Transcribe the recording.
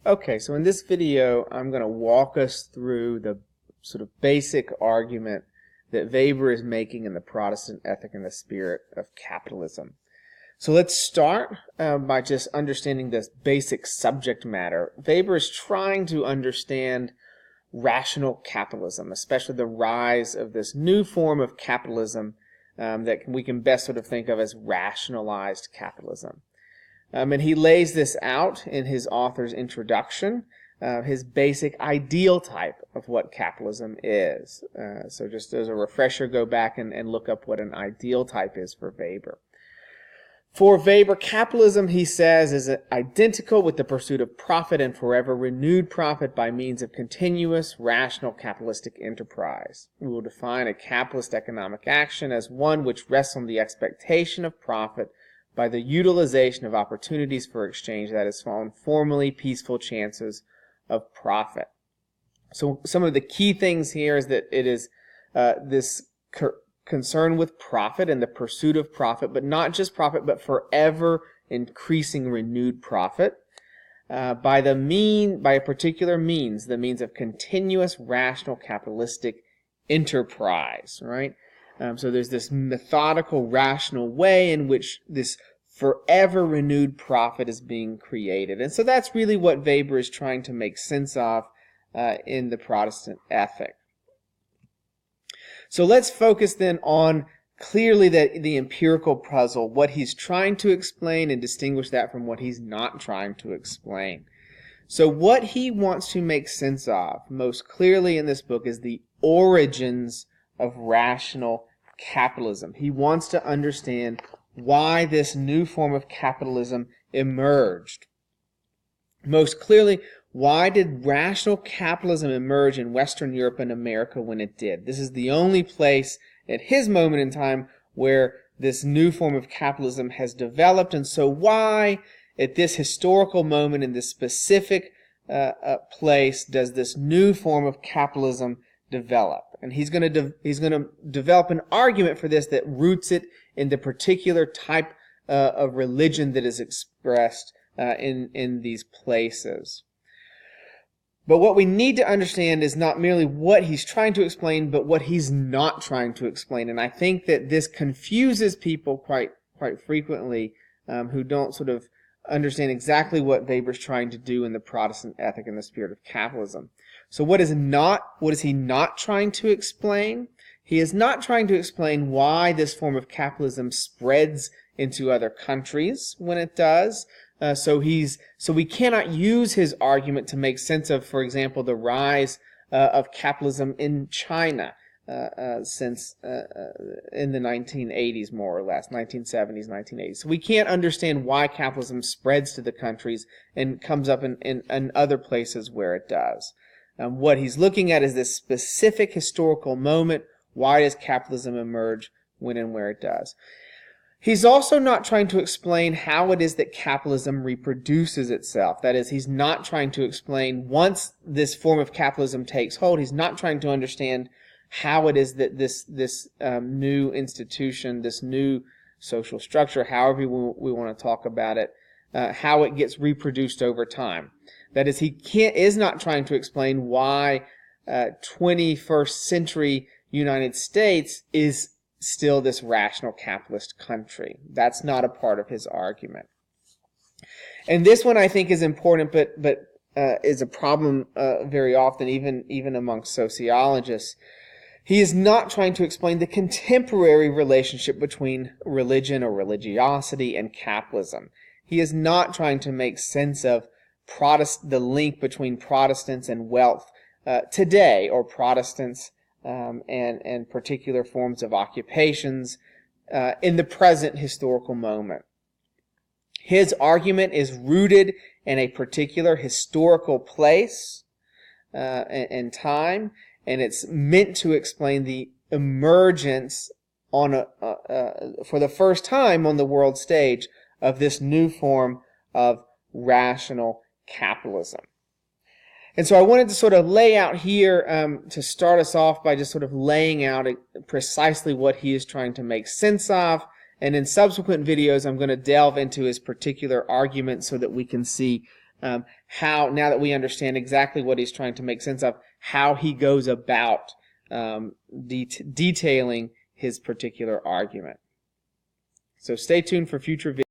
Okay, so in this video, I'm going to walk us through the sort of basic argument that Weber is making in the Protestant Ethic and the Spirit of Capitalism. So let's start by just understanding this basic subject matter. Weber is trying to understand rational capitalism, especially the rise of this new form of capitalism that we can best sort of think of as rationalized capitalism. And he lays this out in his author's introduction, his basic ideal type of what capitalism is. So just as a refresher, go back and look up what an ideal type is for Weber. For Weber, capitalism, he says, is identical with the pursuit of profit and forever renewed profit by means of continuous, rational capitalistic enterprise. We will define a capitalist economic action as one which rests on the expectation of profit by the utilization of opportunities for exchange that is on formally peaceful chances of profit. So some of the key things here is that it is this concern with profit and the pursuit of profit, but not just profit, but forever increasing renewed profit by a particular means, the means of continuous rational capitalistic enterprise, right? So there's this methodical, rational way in which this forever renewed profit is being created. And so that's really what Weber is trying to make sense of in the Protestant ethic. So let's focus then on clearly the empirical puzzle, what he's trying to explain, and distinguish that from what he's not trying to explain. So what he wants to make sense of most clearly in this book is the origins of rational capitalism. He wants to understand why this new form of capitalism emerged. Most clearly, why did rational capitalism emerge in Western Europe and America when it did? This is the only place at his moment in time where this new form of capitalism has developed. And so why, at this historical moment in this specific place, does this new form of capitalism develop? And he's going to develop an argument for this that roots it in the particular type of religion that is expressed in these places. But what we need to understand is not merely what he's trying to explain, but what he's not trying to explain. And I think that this confuses people quite frequently who don't sort of understand exactly what Weber's trying to do in the Protestant Ethic and the Spirit of Capitalism. So what is he not trying to explain? He is not trying to explain why this form of capitalism spreads into other countries when it does. So we cannot use his argument to make sense of, for example, the rise of capitalism in China since in the 1980s, more or less, 1970s, 1980s. So we can't understand why capitalism spreads to the countries and comes up in other places where it does. What he's looking at is this specific historical moment. Why does capitalism emerge when and where it does? He's also not trying to explain how it is that capitalism reproduces itself. That is, he's not trying to explain, once this form of capitalism takes hold, he's not trying to understand how it is that this new institution, this new social structure, however we want to talk about it, how it gets reproduced over time. That is, he is not trying to explain why 21st century United States is still this rational capitalist country. That's not a part of his argument. And this one I think is important, but is a problem very often, even amongst sociologists. He is not trying to explain the contemporary relationship between religion or religiosity and capitalism. He is not trying to make sense of the link between Protestants and wealth today, or Protestants and particular forms of occupations in the present historical moment. His argument is rooted in a particular historical place and time, and it's meant to explain the emergence for the first time on the world stage of this new form of rational capitalism. And so I wanted to sort of lay out here to start us off by just sort of laying out precisely what he is trying to make sense of. And in subsequent videos, I'm going to delve into his particular argument so that we can see how, now that we understand exactly what he's trying to make sense of, how he goes about detailing his particular argument. So stay tuned for future videos.